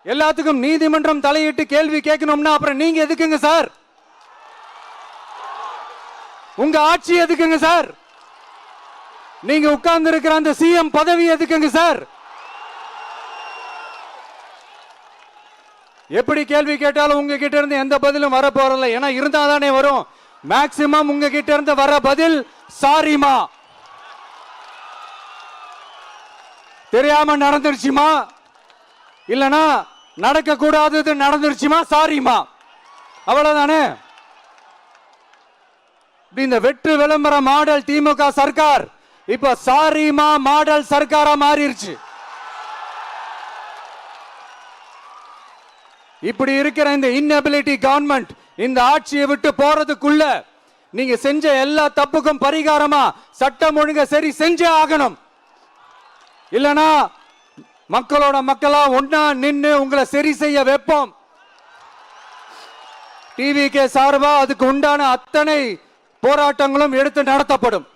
எல்லாத்துக்கும் நீதிமன்றம் தலையிட்டு கேள்வி கேட்கணும்னா அப்புறம் நீங்க எதுக்குங்க சார்? உங்க ஆட்சி எதுக்குங்க சார்? நீங்க உட்கார்ந்து இருக்கிற அந்த சிஎம் பதவி எதுக்குங்க சார்? எப்படி கேள்வி கேட்டாலும் உங்ககிட்ட இருந்து எந்த பதிலும் வர போறல. ஏன்னா இருந்தா தானே வரும். மேக்சிமம் உங்ககிட்ட இருந்து வர பதில் சாரிமா, தெரியாம நடந்துருச்சுமா, இல்லனா நடக்க கூடாதது நடந்துருச்சுமா, சாரிமா, அவ்வளவுதானே. இந்த வெற்று விளம்பர மாடல் திமுக சர்க்கார் இப்ப சாரிமா மாடல் சர்க்காரா மாறிடுச்சு. இப்படி இருக்கிற இந்த இன்எபிலிட்டி கவர்மெண்ட் இந்த ஆட்சியை விட்டு போறதுக்குள்ள நீங்க செஞ்ச எல்லா தப்புக்கும் பரிகாரமா சட்டம் ஒழுங்க சரி செஞ்சே ஆகணும். இல்லனா மக்களோட மக்களா ஒன்னா நின்னு உங்களை சரி செய்ய வைப்போம். டிவிகே சார்பா அதுக்கு உண்டான அத்தனை போராட்டங்களும் எடுத்து நடத்தப்படும்.